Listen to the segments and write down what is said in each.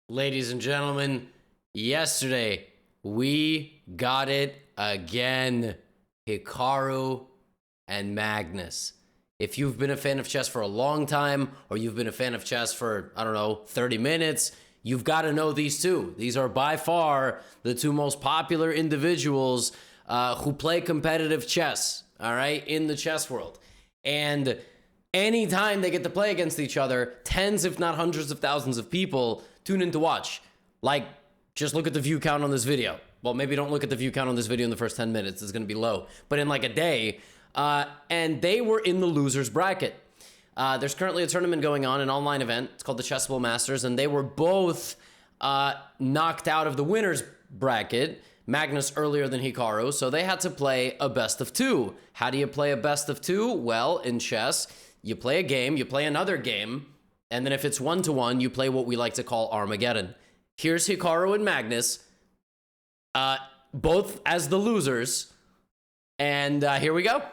Ladies and gentlemen, yesterday we got it again. Hikaru and Magnus. If you've been a fan of chess for a long time, or you've been a fan of chess for, I don't know, 30 minutes, you've got to know these two. These are by far the two most popular individuals who play competitive chess, all right, in the chess world. And anytime they get to play against each other, tens, if not hundreds of thousands of people tune in to watch. Like, just look at the view count on this video. Well, maybe don't look at the view count on this video in the first 10 minutes. It's going to be low. But in like a day, and they were in the losers bracket. There's currently a tournament going on, an online event. It's called the Chessable Masters, and they were both knocked out of the winners bracket. Magnus earlier than Hikaru, so they had to play a best of two. How do you play a best of two? Well, in chess, you play a game, you play another game, and then if it's 1-1, you play what we like to call Armageddon. Here's Hikaru and Magnus, both as the losers, and here we go.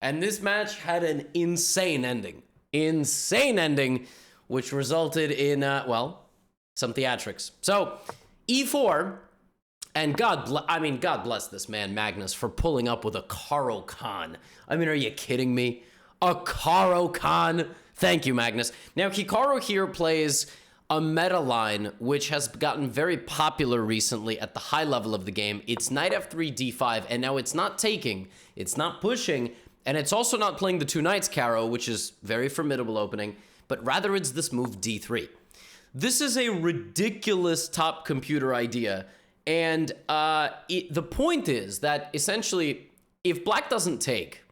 And this match had an insane ending. Insane ending, which resulted in, well, some theatrics. So, e4, and God bless this man, Magnus, for pulling up with a Caro Khan. I mean, are you kidding me? A Caro Khan? Thank you, Magnus. Now, Hikaru here plays a meta line, which has gotten very popular recently at the high level of the game. It's knight f3, d5, and now it's not taking, it's not pushing, and it's also not playing the two knights Caro, which is very formidable opening, but rather it's this move d3. This is a ridiculous top computer idea, and the point is that essentially, if black doesn't take,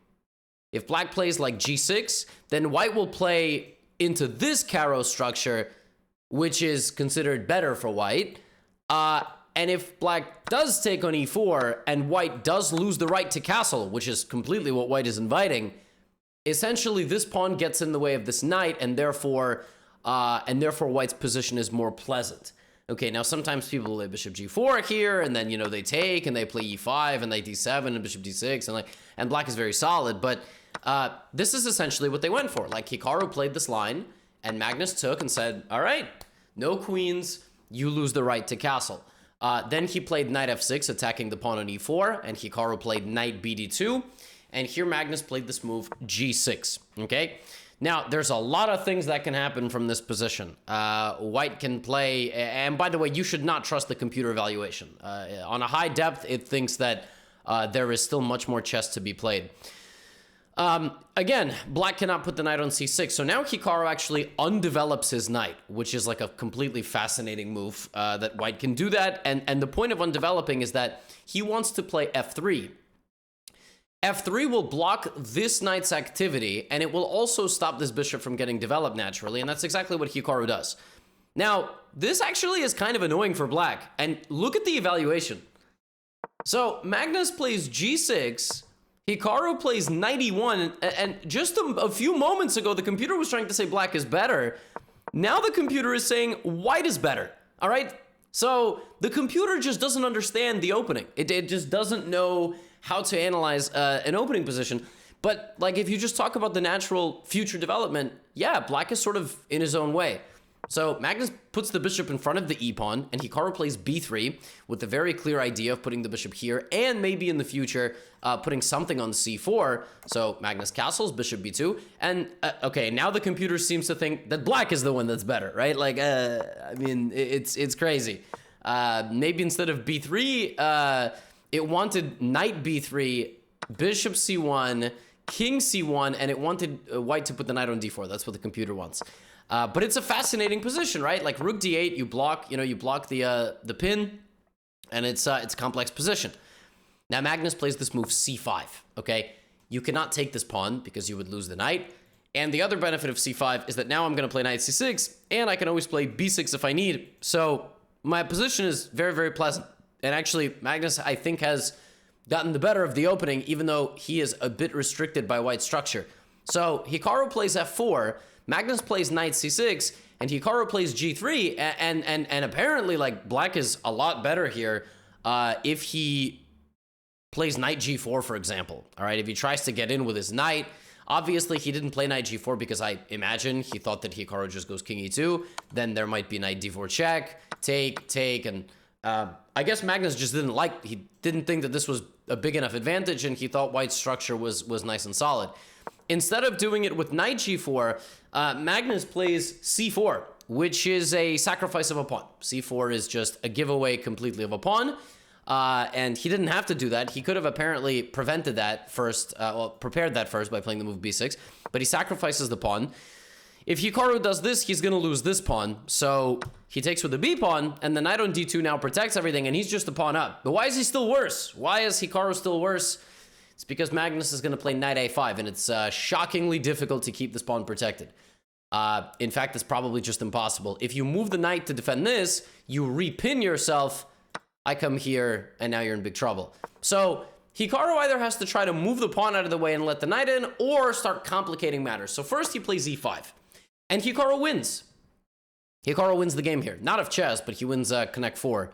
if black plays like g6, then white will play into this Caro structure, which is considered better for white. And if black does take on e4 and white does lose the right to castle, which is completely what white is inviting, essentially this pawn gets in the way of this knight, and therefore white's position is more pleasant. Okay, now sometimes people play bishop g4 here, and then, you know, they take, and they play e5, and knight d7, and bishop d6, and black is very solid, but this is essentially what they went for. Like, Hikaru played this line, and Magnus took and said, all right, no queens, you lose the right to castle. Then he played knight f6, attacking the pawn on e4, and Hikaru played knight bd2, and here Magnus played this move g6, okay? Now, there's a lot of things that can happen from this position. White can play, and by the way, you should not trust the computer evaluation. On a high depth, it thinks that there is still much more chess to be played. Again, black cannot put the knight on c6, so now Hikaru actually undevelops his knight, which is like a completely fascinating move, that white can do that, and the point of undeveloping is that he wants to play f3. f3 will block this knight's activity, and it will also stop this bishop from getting developed naturally, and that's exactly what Hikaru does. Now, this actually is kind of annoying for black, and look at the evaluation. So, Magnus plays g6, Hikaru plays knight e1, and just a few moments ago, the computer was trying to say black is better. Now the computer is saying white is better, all right? So the computer just doesn't understand the opening. It just doesn't know how to analyze an opening position. But like, if you just talk about the natural future development, yeah, black is sort of in his own way. So Magnus puts the bishop in front of the e-pawn, and Hikaru plays b3 with the very clear idea of putting the bishop here, and maybe in the future putting something on c4. So Magnus castles, bishop b2, and okay, now the computer seems to think that black is the one that's better, right? Like, I mean, it's crazy. Maybe instead of b3, it wanted knight b3, bishop c1, king c1, and it wanted white to put the knight on d4. That's what the computer wants. But it's a fascinating position, right? Like rook d8, you block the pin, and it's a complex position. Now Magnus plays this move c5, okay? You cannot take this pawn because you would lose the knight. And the other benefit of c5 is that now I'm going to play knight c6, and I can always play b6 if I need. So my position is very, very pleasant. And actually, Magnus, I think, has gotten the better of the opening, even though he is a bit restricted by white structure. So Hikaru plays f4, Magnus plays knight c6, and Hikaru plays g3, and apparently, like, black is a lot better here if he plays knight g4, for example. All right, if he tries to get in with his knight, Obviously, he didn't play knight g4 because I imagine he thought that Hikaru just goes king e2. Then there might be knight d4 check, take, and I guess Magnus just he didn't think that this was a big enough advantage, and he thought white's structure was nice and solid. Instead of doing it with knight g4, Magnus plays c4, which is a sacrifice of a pawn. c4 is just a giveaway completely of a pawn, and he didn't have to do that. He could have apparently prevented that first, prepared that first by playing the move b6, but he sacrifices the pawn. If Hikaru does this, he's going to lose this pawn, so he takes with the b pawn, and the knight on d2 now protects everything, and he's just a pawn up. But why is he still worse? Why is Hikaru still worse? It's because Magnus is going to play knight a5, and it's shockingly difficult to keep this pawn protected. In fact, it's probably just impossible. If you move the knight to defend this, you repin yourself. I come here, and now you're in big trouble. So Hikaru either has to try to move the pawn out of the way and let the knight in, or start complicating matters. So first he plays e5, and Hikaru wins. Hikaru wins the game here. Not of chess, but he wins Connect 4.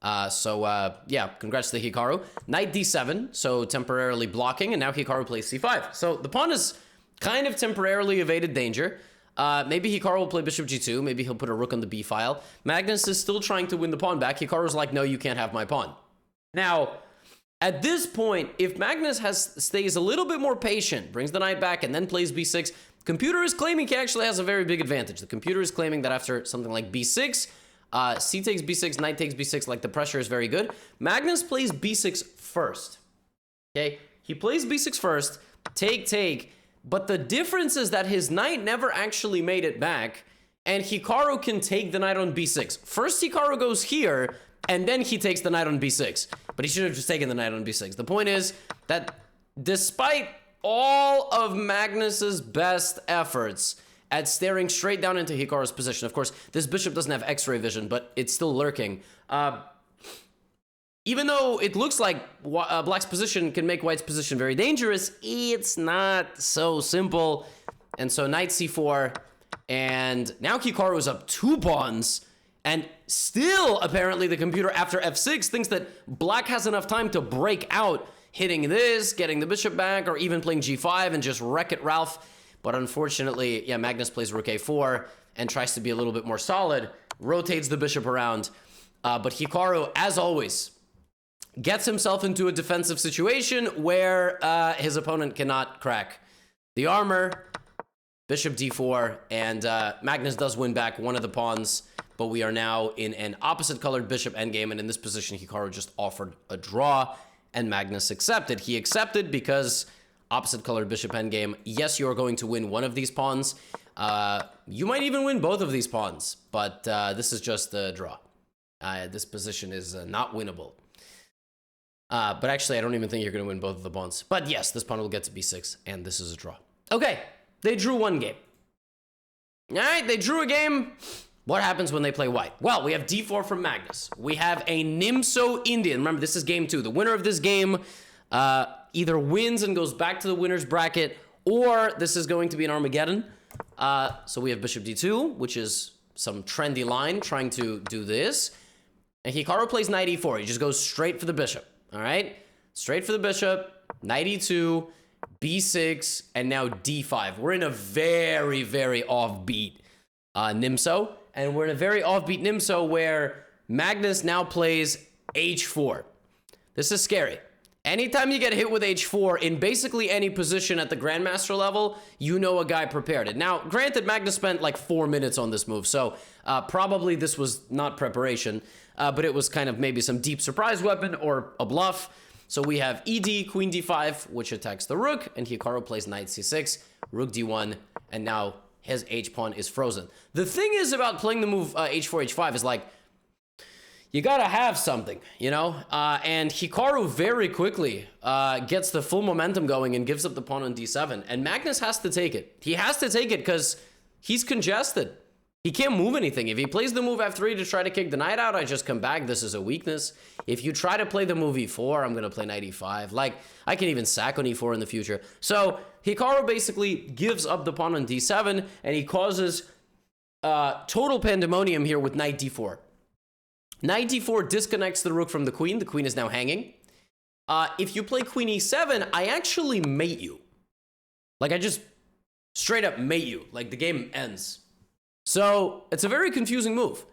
Yeah, congrats to Hikaru. Knight d7, so temporarily blocking, and now Hikaru plays c5. So the pawn is kind of temporarily evaded danger. Maybe Hikaru will play bishop g2. Maybe he'll put a rook on the b file. Magnus is still trying to win the pawn back. Hikaru's like, no, you can't have my pawn. Now, at this point, if Magnus stays a little bit more patient, brings the knight back, and then plays b6, computer is claiming he actually has a very big advantage. The computer is claiming that after something like b6, c takes b6, knight takes b6, like the pressure is very good. Magnus plays b6 first. Okay, he plays b6 first, take, but the difference is that his knight never actually made it back, and Hikaru can take the knight on b6. First, Hikaru goes here, and then he takes the knight on b6. But he should have just taken the knight on b6. The point is that despite all of Magnus's best efforts at staring straight down into Hikaru's position, of course, this bishop doesn't have x-ray vision, but it's still lurking. Even though it looks like black's position can make white's position very dangerous, it's not so simple. And so knight c4, and now Hikaru is up 2 pawns, and still apparently the computer after f6 thinks that black has enough time to break out, hitting this, getting the bishop back, or even playing g5 and just wreck it Ralph. But unfortunately, yeah, Magnus plays rook a4 and tries to be a little bit more solid, rotates the bishop around, but Hikaru, as always, gets himself into a defensive situation where his opponent cannot crack the armor. Bishop d4, and Magnus does win back one of the pawns, but we are now in an opposite colored bishop endgame, and in this position, Hikaru just offered a draw, and Magnus accepted. He accepted because opposite colored bishop endgame, yes, you are going to win one of these pawns. You might even win both of these pawns, but this is just a draw. This position is not winnable. But actually, I don't even think you're going to win both of the pawns. But yes, this pawn will get to b6, and this is a draw. Okay, they drew one game. All right, they drew a game. What happens when they play white? Well, we have d4 from Magnus. We have a Nimzo Indian. Remember, this is game 2. The winner of this game either wins and goes back to the winner's bracket, or this is going to be an Armageddon. So we have bishop d2, which is some trendy line trying to do this. And Hikaru plays knight e4. He just goes straight for the bishop. All right, straight for the bishop, knight e2, b6, and now d5. We're in a very, very offbeat Nimzo, and we're in a very offbeat Nimzo where Magnus now plays h4. This is scary. Anytime you get hit with h4 in basically any position at the Grandmaster level, you know a guy prepared it. Now, granted, Magnus spent like 4 minutes on this move, so probably this was not preparation, but it was kind of maybe some deep surprise weapon or a bluff. So we have ed, queen d5, which attacks the rook, and Hikaru plays knight c6, rook d1, and now his h-pawn is frozen. The thing is about playing the move h4, h5 is like, you gotta have something, you know? And Hikaru very quickly gets the full momentum going and gives up the pawn on d7. And Magnus has to take it. He has to take it because he's congested. He can't move anything. If he plays the move f3 to try to kick the knight out, I just come back. This is a weakness. If you try to play the move e4, I'm gonna play knight e5. Like, I can even sack on e4 in the future. So Hikaru basically gives up the pawn on d7, and he causes total pandemonium here with knight d4. Knight d4 disconnects the rook from the queen. The queen is now hanging. If you play queen e7, I actually mate you. Like, I just straight up mate you. Like, the game ends. So, it's a very confusing move.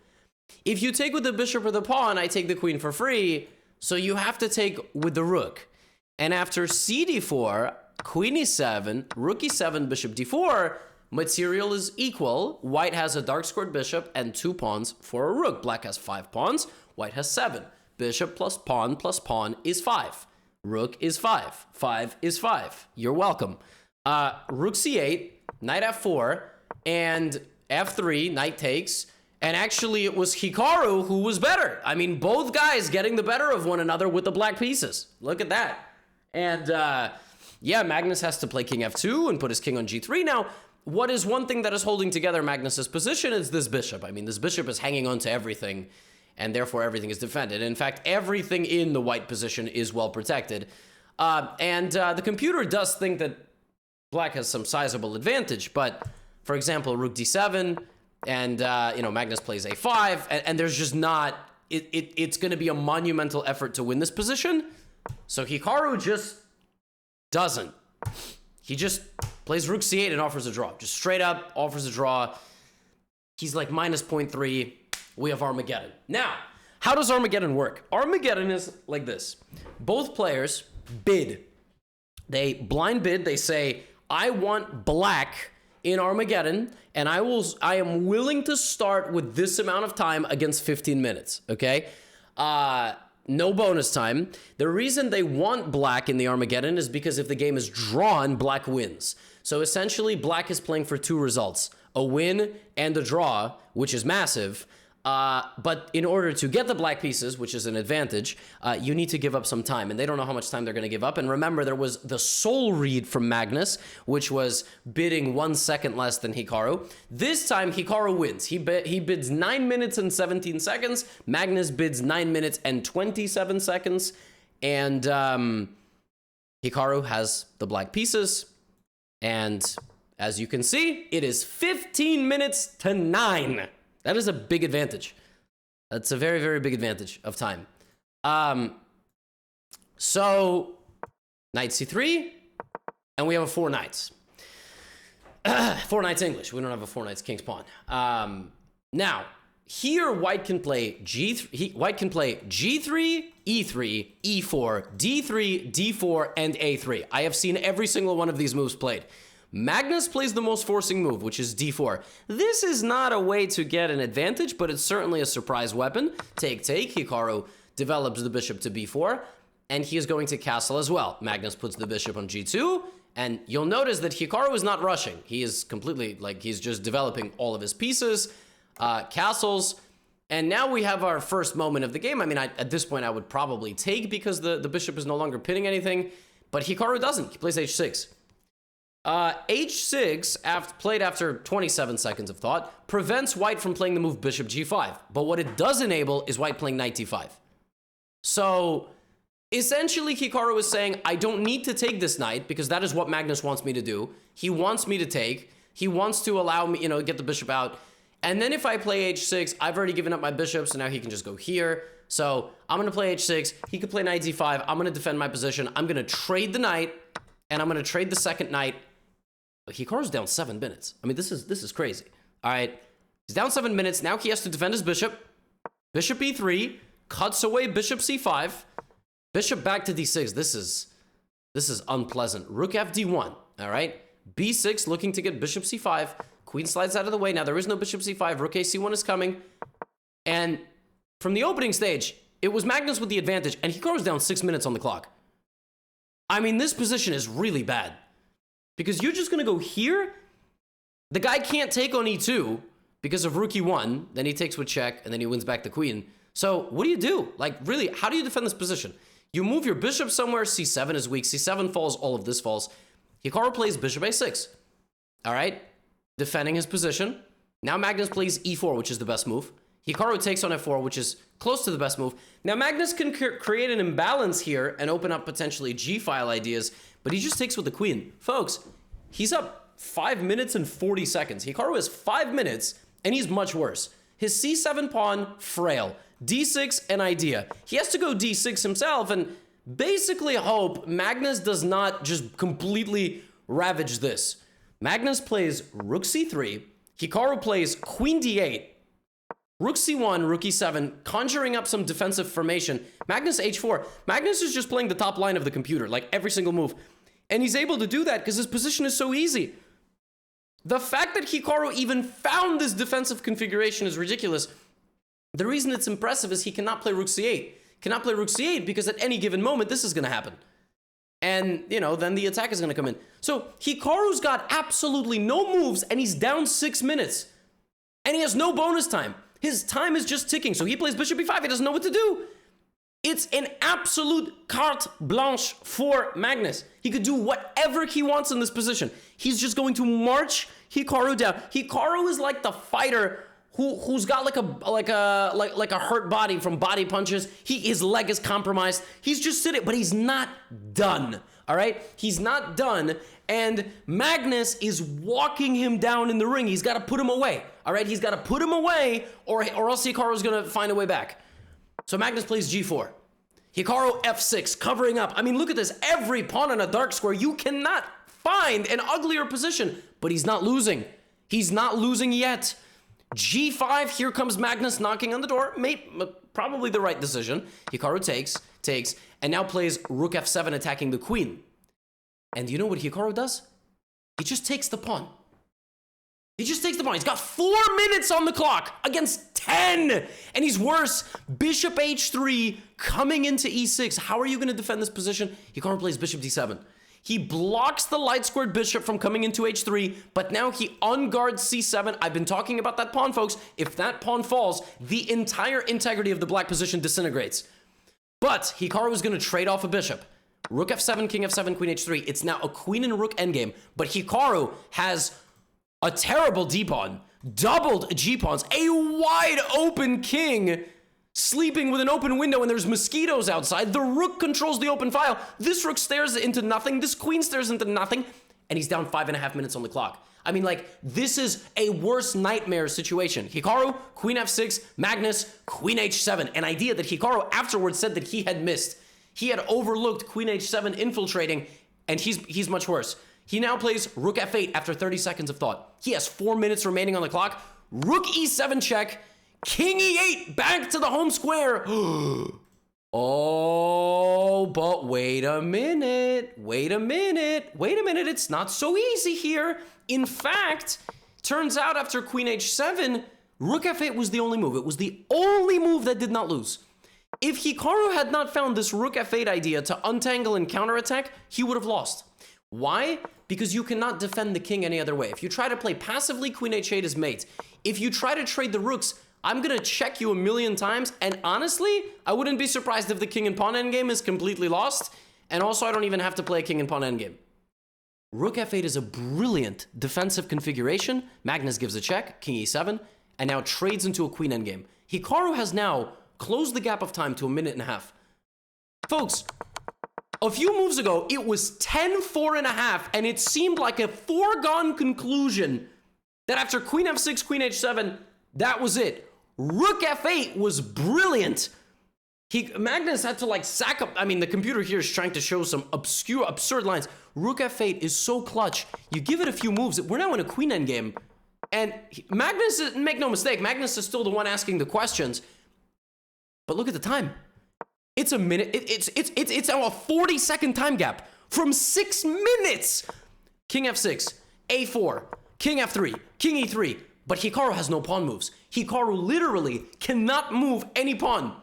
If you take with the bishop or the pawn, I take the queen for free, so you have to take with the rook. And after c d4, queen e7, rook e7, bishop d4, material is equal. White has a dark squared bishop and 2 pawns for a rook. Black has 5 pawns, white has 7. Bishop plus pawn is 5. Rook is 5. 5 is 5. You're welcome. Rook c8, knight f4, and f3, knight takes. And actually, it was Hikaru who was better. I mean, both guys getting the better of one another with the black pieces. Look at that. And yeah, Magnus has to play king f2 and put his king on g3. Now, what is one thing that is holding together Magnus's position is this bishop. I mean, this bishop is hanging on to everything, and therefore everything is defended. In fact, everything in the white position is well protected. The computer does think that black has some sizable advantage, but for example, rook d7, and Magnus plays a5, and there's just not, it's going to be a monumental effort to win this position. So Hikaru just doesn't. He just plays rook c8 and offers a draw. Just straight up offers a draw. He's like minus 0.3. We have Armageddon. Now, how does Armageddon work? Armageddon is like this. Both players bid. They blind bid. They say, I want black in Armageddon, and I am willing to start with this amount of time against 15 minutes, okay? No bonus time. The reason they want black in the Armageddon is because if the game is drawn, black wins. So essentially, black is playing for 2 results, a win and a draw, which is massive. But in order to get the black pieces, which is an advantage, you need to give up some time. And they don't know how much time they're going to give up. And remember, there was the soul read from Magnus, which was bidding 1 second less than Hikaru. This time, Hikaru wins. He bids 9 minutes and 17 seconds. Magnus bids 9 minutes and 27 seconds. And Hikaru has the black pieces. And as you can see, it is 15 minutes to 9. That is a big advantage. That's a very, very big advantage of time. So, knight c3, and we have a 4 knights. 4 knights English. We don't have a 4 knights king's pawn. Now, here white can play g3. White can play g3, e3, e4, d3, d4, and a3. I have seen every single one of these moves played. Magnus plays the most forcing move, which is d4. This is not a way to get an advantage, but it's certainly a surprise weapon. Take. Hikaru develops the bishop to b4, and he is going to castle as well. Magnus puts the bishop on g2, and you'll notice that Hikaru is not rushing. He is completely, he's just developing all of his pieces, castles, and now we have our first moment of the game. I mean, at this point, I would probably take because the bishop is no longer pinning anything, but Hikaru doesn't. He plays h6. H6, played after 27 seconds of thought, prevents white from playing the move bishop g5. But what it does enable is white playing knight d5. So, essentially, Hikaru is saying, I don't need to take this knight, because that is what Magnus wants me to do. He wants me to take. He wants to allow me, get the bishop out. And then if I play h6, I've already given up my bishop, so now he can just go here. So, I'm going to play h6. He could play knight d5. I'm going to defend my position. I'm going to trade the knight, and I'm going to trade the second knight. Hikaru's down 7 minutes. I mean, this is crazy. All right. He's down 7 minutes. Now he has to defend his bishop. Bishop e3. Cuts away bishop c5. Bishop back to d6. This is unpleasant. Rook fd1. All right. b6 looking to get bishop c5. Queen slides out of the way. Now there is no bishop c5. Rook ac1 is coming. And from the opening stage, it was Magnus with the advantage. And Hikaru's down 6 minutes on the clock. I mean, this position is really bad. Because you're just going to go here. The guy can't take on e2 because of rook e1. Then he takes with check, and then he wins back the queen. So what do you do? Like, really, how do you defend this position? You move your bishop somewhere. c7 is weak. c7 falls. All of this falls. Hikaru plays bishop a6. All right? Defending his position. Now Magnus plays e4, which is the best move. Hikaru takes on f4, which is close to the best move. Now Magnus can create an imbalance here and open up potentially g-file ideas, but he just takes with the queen. Folks, he's up 5 minutes and 40 seconds. Hikaru has 5 minutes, and he's much worse. His c7 pawn, frail. d6, an idea. He has to go d6 himself and basically hope Magnus does not just completely ravage this. Magnus plays rook c3. Hikaru plays queen d8. Rook c1, rook e7, conjuring up some defensive formation. Magnus h4. Magnus is just playing the top line of the computer, like every single move. And he's able to do that because his position is so easy. The fact that Hikaru even found this defensive configuration is ridiculous. The reason it's impressive is he cannot play rook c8. Cannot play rook c8 because at any given moment, this is going to happen. And, you know, then the attack is going to come in. So Hikaru's got absolutely no moves and he's down 6 minutes. And he has no bonus time. His time is just ticking. So he plays bishop e5. He doesn't know what to do. It's an absolute carte blanche for Magnus. He could do whatever he wants in this position. He's just going to march Hikaru down. Hikaru is like the fighter who's got like a hurt body from body punches. His leg is compromised. He's just sitting, but he's not done. All right, he's not done, and Magnus is walking him down in the ring. He's got to put him away. All right, he's got to put him away, or else Hikaru's gonna find a way back. So Magnus plays g4. Hikaru f6, covering up. I mean, look at this. Every pawn on a dark square. You cannot find an uglier position, but he's not losing. He's not losing yet. G5, here comes Magnus knocking on the door. Probably the right decision. Hikaru takes, and now plays rook f7, attacking the queen. And you know what Hikaru does? He just takes the pawn. He just takes the pawn. He's got 4 minutes on the clock against 10. And he's worse. Bishop h3 coming into e6. How are you going to defend this position? Hikaru plays bishop d7. He blocks the light squared bishop from coming into h3, but now he unguards c7. I've been talking about that pawn, folks. If that pawn falls, the entire integrity of the black position disintegrates. But Hikaru is going to trade off a bishop. Rook f7, king f7, queen h3. It's now a queen and rook endgame, but Hikaru has a terrible d-pawn, doubled g-pawns, a wide open king, sleeping with an open window, and there's mosquitoes outside. The rook controls the open file. This rook stares into nothing. This queen stares into nothing, and he's down 5.5 minutes on the clock. I mean, like, this is a worse nightmare situation. Hikaru, queen f6, Magnus, queen h7, an idea that Hikaru afterwards said that he had missed. He had overlooked queen h7 infiltrating, and he's much worse. He now plays rook f8 after 30 seconds of thought. He has 4 minutes remaining on the clock. Rook e7 check. King e8 back to the home square. Oh, but wait a minute. It's not so easy here. In fact, turns out after queen h7, rook f8 was the only move. It was the only move that did not lose. If Hikaru had not found this rook f8 idea to untangle and counterattack, he would have lost. Why? Because you cannot defend the king any other way. If you try to play passively, queen h8 is mate. If you try to trade the rooks, I'm gonna check you 1,000,000 times, and honestly, I wouldn't be surprised if the king and pawn endgame is completely lost, and also I don't even have to play a king and pawn endgame. Rook f8 is a brilliant defensive configuration. Magnus gives a check, king e7, and now trades into a queen endgame. Hikaru has now closed the gap of time to 1.5 minutes. Folks, a few moves ago, it was 10-4.5, and it seemed like a foregone conclusion that after queen f6, queen h7, that was it. Rook f8 was brilliant. Magnus had to like sack up. I mean, the computer here is trying to show some absurd lines. Rook f8 is so clutch. You give it a few moves. We're now in a queen endgame. And Magnus, make no mistake, Magnus is still the one asking the questions. But look at the time. It's a minute. It's now a 40-second time gap from 6 minutes. King f6, a4, king f3, king e3. But Hikaru has no pawn moves. Hikaru literally cannot move any pawn.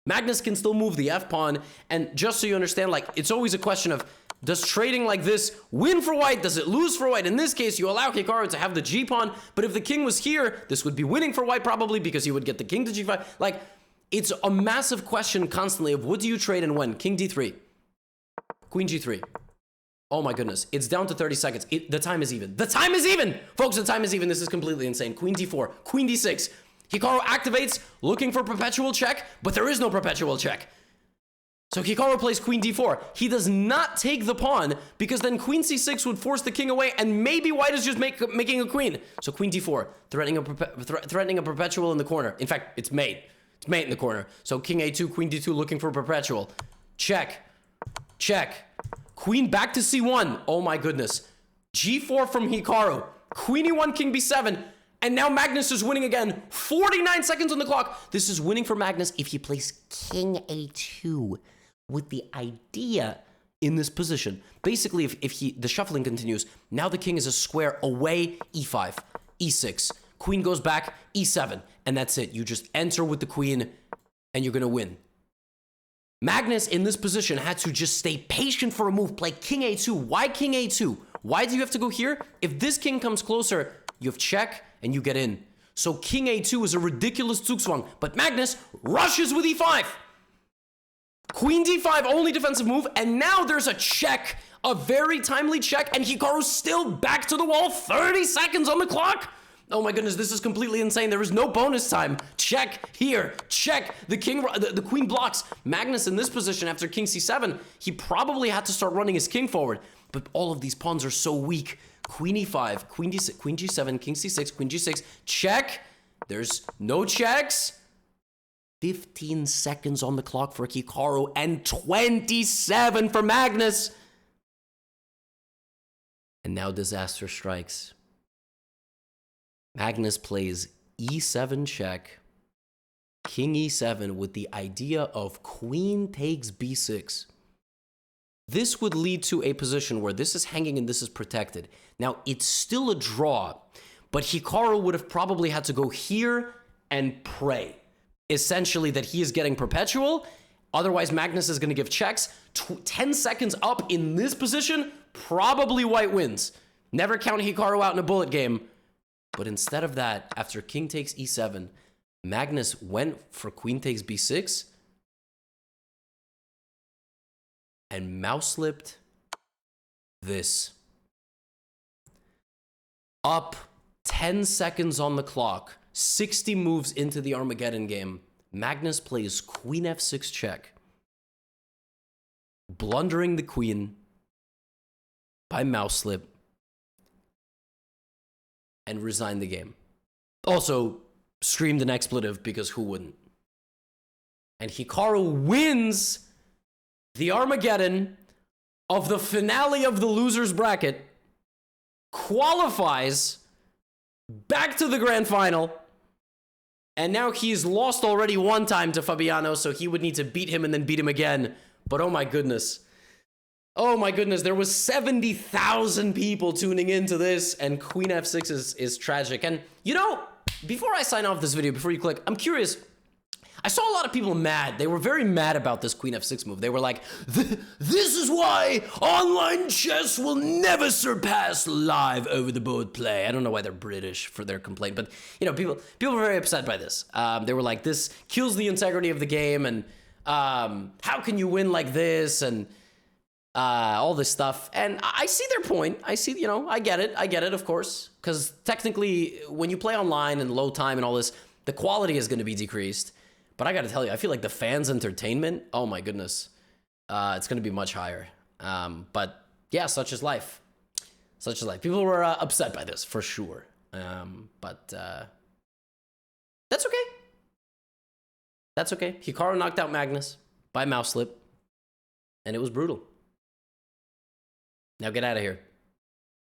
Magnus can still move the f-pawn. And just so you understand, like, it's always a question of, does trading like this win for white? Does it lose for white? In this case, you allow Hikaru to have the g-pawn. But if the king was here, this would be winning for white probably because he would get the king to g5. Like, it's a massive question constantly of what do you trade and when? King d3. Queen g3. Oh my goodness. It's down to 30 seconds. The time is even. The time is even! Folks, the time is even. This is completely insane. Queen d4. Queen d6. Hikaru activates, looking for perpetual check, but there is no perpetual check. So Hikaru plays queen d4. He does not take the pawn because then queen c6 would force the king away and maybe white is just making a queen. So queen d4, threatening a perpetual in the corner. In fact, it's mate. It's mate in the corner. So king a2, queen d2 looking for a perpetual. Check. Check. Queen back to c1. Oh my goodness. g4 from Hikaru. Queen e1, king b7. And now Magnus is winning again. 49 seconds on the clock. This is winning for Magnus if he plays king a2 with the idea in this position. Basically, if the shuffling continues, now the king is a square away, e5, e6. Queen goes back, e7. And that's it. You just enter with the queen and you're going to win. Magnus in this position had to just stay patient for a move, play king a2. Why king a2? Why do you have to go here? If this king comes closer, you have check and you get in. So king a2 is a ridiculous zugzwang, but Magnus rushes with e5. Queen d5, only defensive move, and now there's a check, a very timely check, and Hikaru's still back to the wall, 30 seconds on the clock. Oh my goodness, this is completely insane. There is no bonus time. Check here, check. The queen blocks. Magnus in this position after king c7, he probably had to start running his king forward, but all of these pawns are so weak. Queen e5, queen d6, queen g7, king c6, queen g6, check. There's no checks. 15 seconds on the clock for Hikaru and 27 for Magnus. And now disaster strikes. Magnus plays e7 check, king e7 with the idea of queen takes b6. This would lead to a position where this is hanging and this is protected. Now, it's still a draw, but Hikaru would have probably had to go here and pray. Essentially that he is getting perpetual, otherwise Magnus is going to give checks. 10 seconds up in this position, probably white wins. Never count Hikaru out in a bullet game. But instead of that, after king takes e7, Magnus went for queen takes b6 and mouse-slipped this. Up 10 seconds on the clock, 60 moves into the Armageddon game, Magnus plays queen f6 check, blundering the queen by mouse slip, and resigned the game. Also, screamed an expletive because who wouldn't? And Hikaru wins the Armageddon of the finale of the loser's bracket, qualifies back to the grand final, and now he's lost already one time to Fabiano, so he would need to beat him and then beat him again. But oh my goodness. Oh my goodness, there was 70,000 people tuning into this, and queen f6 is tragic. And you know, before I sign off this video, before you click, I'm curious. I saw a lot of people mad. They were very mad about this queen f6 move. They were like, this is why online chess will never surpass live over the board play. I don't know why they're British for their complaint, but you know, people were very upset by this. They were like, this kills the integrity of the game, and how can you win like this, and all this stuff. And I see their point. I see, you know, I get it, of course, because technically when you play online and low time and all this, the quality is going to be decreased. But I got to tell you, I feel like the fans' entertainment, oh my goodness, it's going to be much higher. But yeah, such is life. Such is life. People were upset by this, for sure. But that's okay. That's okay. Hikaru knocked out Magnus by mouse slip, and it was brutal. Now get out of here.